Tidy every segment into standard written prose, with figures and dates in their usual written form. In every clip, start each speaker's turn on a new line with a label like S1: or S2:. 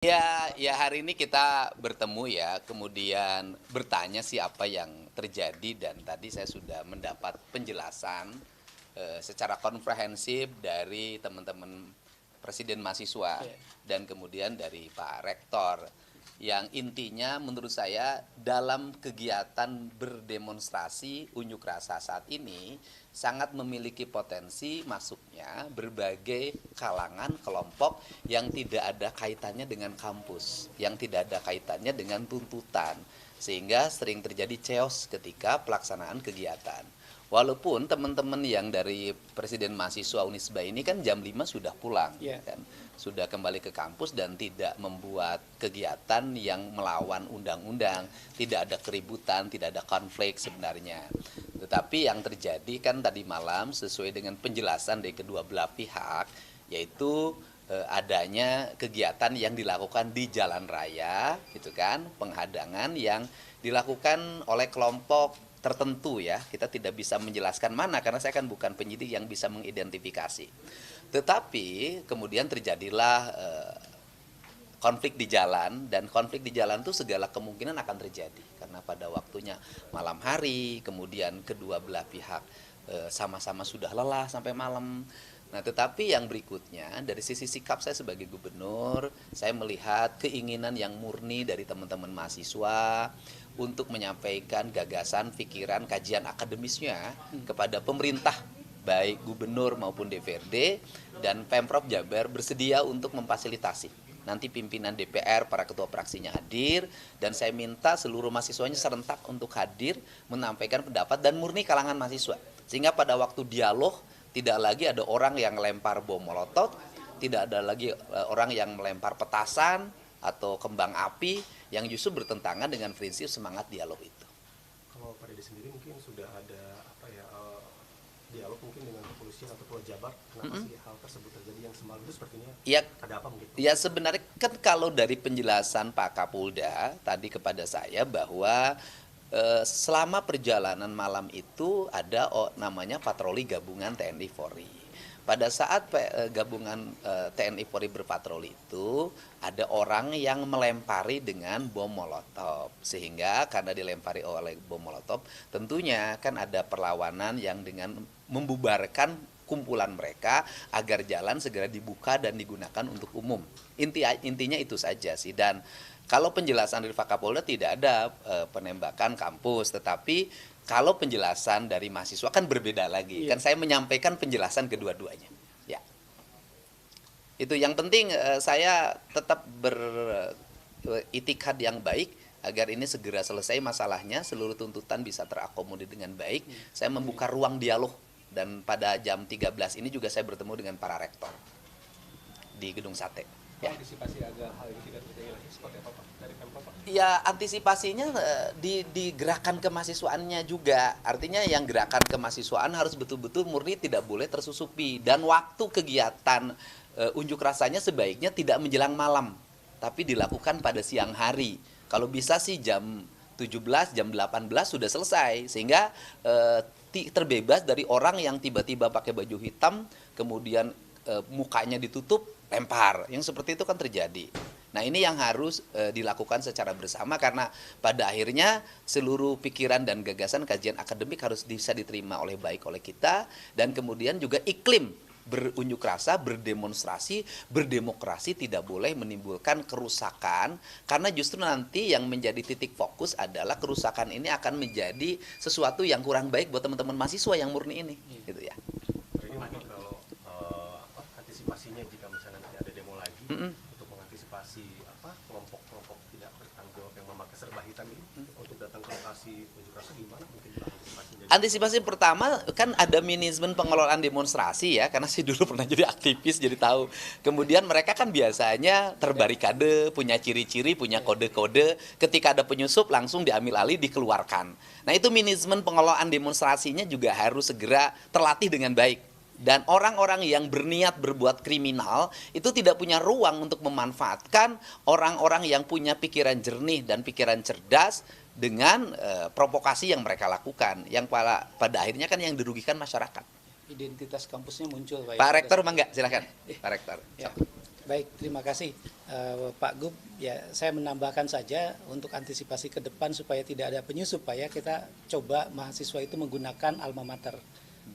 S1: Ya hari ini kita bertemu ya, kemudian bertanya sih apa yang terjadi dan tadi saya sudah mendapat penjelasan secara komprehensif dari teman-teman Presiden Mahasiswa dan kemudian dari Pak Rektor. Yang intinya menurut saya dalam kegiatan berdemonstrasi unjuk rasa saat ini sangat memiliki potensi masuknya berbagai kalangan kelompok yang tidak ada kaitannya dengan kampus, yang tidak ada kaitannya dengan tuntutan, sehingga sering terjadi chaos ketika pelaksanaan kegiatan. Walaupun teman-teman yang dari Presiden Mahasiswa Unisba ini kan jam 5 sudah pulang, kan? Sudah kembali ke kampus dan tidak membuat kegiatan yang melawan undang-undang, tidak ada keributan, tidak ada konflik sebenarnya. Tetapi yang terjadi kan tadi malam sesuai dengan penjelasan dari kedua belah pihak, yaitu adanya kegiatan yang dilakukan di jalan raya, gitu kan, penghadangan yang dilakukan oleh kelompok tertentu ya, kita tidak bisa menjelaskan mana karena saya kan bukan penyidik yang bisa mengidentifikasi. Tetapi kemudian terjadilah konflik di jalan, dan konflik di jalan itu segala kemungkinan akan terjadi karena pada waktunya malam hari, kemudian kedua belah pihak sama-sama sudah lelah sampai malam. Nah, tetapi yang berikutnya dari sisi sikap saya sebagai gubernur, saya melihat keinginan yang murni dari teman-teman mahasiswa untuk menyampaikan gagasan, pikiran, kajian akademisnya kepada pemerintah, baik gubernur maupun DPRD, dan Pemprov Jabar bersedia untuk memfasilitasi. Nanti pimpinan DPR, para ketua fraksinya hadir, dan saya minta seluruh mahasiswanya serentak untuk hadir, menyampaikan pendapat, dan murni kalangan mahasiswa. Sehingga pada waktu dialog, tidak lagi ada orang yang melempar bom molotov, tidak ada lagi orang yang melempar petasan atau kembang api yang justru bertentangan dengan prinsip semangat dialog itu.
S2: Kalau Pak Dede sendiri mungkin sudah ada dialog mungkin dengan kepolisian atau Polda Jabar, kenapa sih hal tersebut terjadi yang semalam itu sepertinya ada apa mungkin?
S1: Ya sebenarnya kan kalau dari penjelasan Pak Kapolda tadi kepada saya bahwa selama perjalanan malam itu ada namanya patroli gabungan TNI Polri. Pada saat gabungan TNI Polri berpatroli itu ada orang yang melempari dengan bom molotov, sehingga karena dilempari oleh bom molotov tentunya kan ada perlawanan yang dengan membubarkan kumpulan mereka agar jalan segera dibuka dan digunakan untuk umum. Intinya itu saja sih. Dan kalau penjelasan dari Kapolda tidak ada penembakan kampus, tetapi kalau penjelasan dari mahasiswa kan berbeda lagi. Kan saya menyampaikan penjelasan kedua-duanya. Ya. Itu yang penting saya tetap beritikad yang baik agar ini segera selesai masalahnya, seluruh tuntutan bisa terakomodir dengan baik. Saya membuka ruang dialog dan pada jam 13 ini juga saya bertemu dengan para rektor di Gedung Sate.
S2: Ya. Antisipasi agar hal ini tidak terjadi lagi seperti apa Pak dari Pemprov Pak?
S1: Ya antisipasinya di gerakan kemahasiswaannya juga. Artinya yang gerakan kemahasiswaan harus betul-betul murni, tidak boleh tersusupi. Dan waktu kegiatan unjuk rasanya sebaiknya tidak menjelang malam, tapi dilakukan pada siang hari. Kalau bisa sih jam 17, jam 18 sudah selesai. Sehingga terbebas dari orang yang tiba-tiba pakai baju hitam, kemudian mukanya ditutup, lempar. Yang seperti itu kan terjadi. Nah ini yang harus dilakukan secara bersama karena pada akhirnya seluruh pikiran dan gagasan kajian akademik harus bisa diterima oleh baik oleh kita, dan kemudian juga iklim berunjuk rasa, berdemonstrasi, berdemokrasi tidak boleh menimbulkan kerusakan, karena justru nanti yang menjadi titik fokus adalah kerusakan ini akan menjadi sesuatu yang kurang baik buat teman-teman mahasiswa yang murni ini, gitu ya.
S2: Ini mungkin kalau antisipasinya jika misalnya nanti ada demo lagi, untuk mengantisipasi kelompok-kelompok tidak bertanggung jawab yang memakai serba hitam ini untuk datang ke lokasi unjuk rasa, gimana mungkin antisipasinya?
S1: Antisipasi pertama kan ada manajemen pengelolaan demonstrasi ya, karena saya dulu pernah jadi aktivis jadi tahu. Kemudian mereka kan biasanya terbarikade, punya ciri-ciri, punya kode-kode, ketika ada penyusup langsung diambil alih, dikeluarkan. Nah itu manajemen pengelolaan demonstrasinya juga harus segera terlatih dengan baik. Dan orang-orang yang berniat berbuat kriminal itu tidak punya ruang untuk memanfaatkan orang-orang yang punya pikiran jernih dan pikiran cerdas dengan provokasi yang mereka lakukan, yang pada akhirnya kan yang dirugikan masyarakat.
S3: Identitas kampusnya muncul,
S1: Pak Rektor, enggak, silakan. Pak Rektor.
S3: Ya. Baik, terima kasih. Pak Gub, ya saya menambahkan saja untuk antisipasi ke depan supaya tidak ada penyusup, Pak ya, kita coba mahasiswa itu menggunakan alma mater.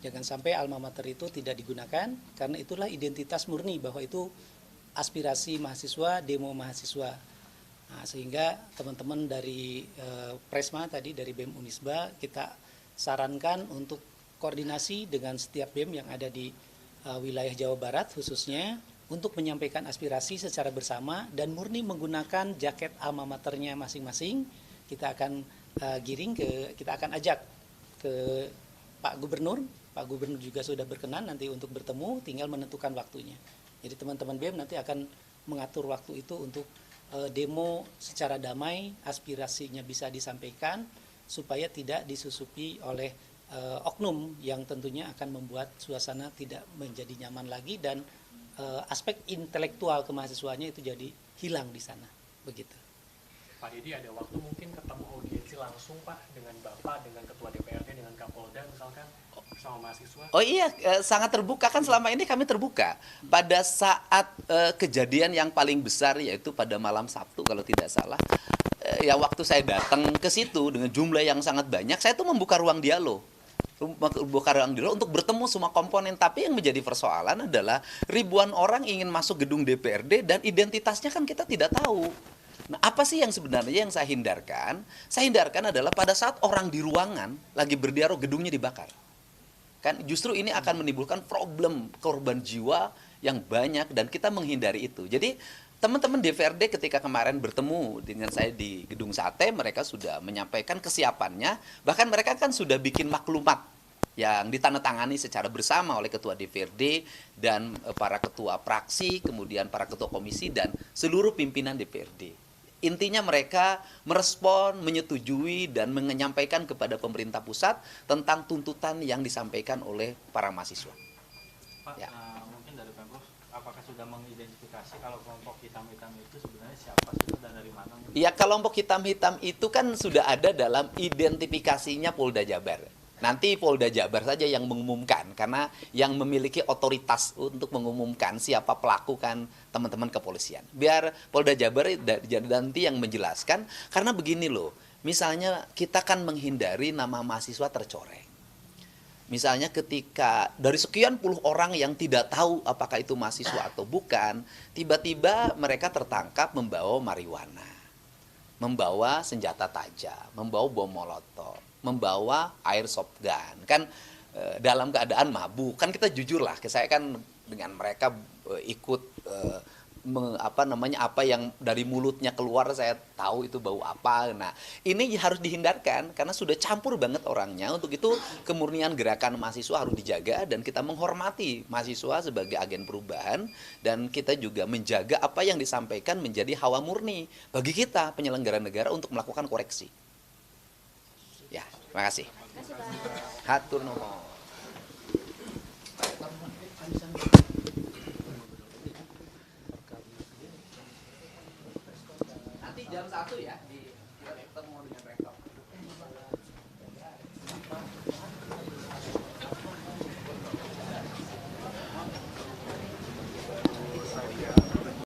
S3: Jangan sampai alma mater itu tidak digunakan, karena itulah identitas murni bahwa itu aspirasi mahasiswa, demo mahasiswa. Nah, sehingga teman-teman dari Presma tadi, dari BEM Unisba, kita sarankan untuk koordinasi dengan setiap BEM yang ada di wilayah Jawa Barat khususnya, untuk menyampaikan aspirasi secara bersama dan murni menggunakan jaket alma maternya masing-masing. Kita akan kita akan ajak ke Pak Gubernur. Pak Gubernur juga sudah berkenan nanti untuk bertemu, tinggal menentukan waktunya. Jadi teman-teman BEM nanti akan mengatur waktu itu untuk demo secara damai, aspirasinya bisa disampaikan supaya tidak disusupi oleh oknum yang tentunya akan membuat suasana tidak menjadi nyaman lagi dan aspek intelektual kemahasiswaannya itu jadi hilang di sana, begitu.
S2: Pak Didi, ada waktu mungkin ketemu audiensi langsung Pak dengan Bapak, dengan Ketua DPRD, dengan Kapolda misalkan sama mahasiswa?
S1: Oh iya, sangat terbuka, kan selama ini kami terbuka. Pada saat kejadian yang paling besar yaitu pada malam Sabtu kalau tidak salah, ya waktu saya datang ke situ dengan jumlah yang sangat banyak, saya tuh membuka ruang dialog untuk bertemu semua komponen. Tapi yang menjadi persoalan adalah ribuan orang ingin masuk gedung DPRD dan identitasnya kan kita tidak tahu. Nah, apa sih yang sebenarnya yang saya hindarkan? Saya hindarkan adalah pada saat orang di ruangan lagi berdialog, gedungnya dibakar. Kan justru ini akan menimbulkan problem korban jiwa yang banyak dan kita menghindari itu. Jadi teman-teman DPRD ketika kemarin bertemu dengan saya di Gedung Sate, mereka sudah menyampaikan kesiapannya, bahkan mereka kan sudah bikin maklumat yang ditandatangani secara bersama oleh Ketua DPRD dan para ketua fraksi, kemudian para ketua komisi dan seluruh pimpinan DPRD. Intinya mereka merespon, menyetujui dan menyampaikan kepada pemerintah pusat tentang tuntutan yang disampaikan oleh para mahasiswa.
S4: Pak,
S1: Ya.
S4: Mungkin dari Pemprov, apakah sudah mengidentifikasi kalau kelompok hitam-hitam itu sebenarnya siapa sih dan dari mana?
S1: Ya, kelompok hitam-hitam itu kan sudah ada dalam identifikasinya Polda Jabar. Nanti Polda Jabar saja yang mengumumkan, karena yang memiliki otoritas untuk mengumumkan siapa pelaku kan teman-teman kepolisian. Biar Polda Jabar nanti yang menjelaskan, karena begini loh, misalnya kita kan menghindari nama mahasiswa tercoreng. Misalnya ketika dari sekian puluh orang yang tidak tahu apakah itu mahasiswa atau bukan, tiba-tiba mereka tertangkap membawa marijuana, membawa senjata tajam, membawa bom molotov, membawa airsoft gun, kan dalam keadaan mabuk. Kan kita jujur lah, saya kan dengan mereka ikut apa yang dari mulutnya keluar saya tahu itu bau apa. Nah, ini harus dihindarkan karena sudah campur banget orangnya. Untuk itu kemurnian gerakan mahasiswa harus dijaga dan kita menghormati mahasiswa sebagai agen perubahan dan kita juga menjaga apa yang disampaikan menjadi hawa murni bagi kita penyelenggara negara untuk melakukan koreksi. Ya, terima kasih. Hatur nuhun. Nanti jam 1 ya kita ketemu dengan mereka.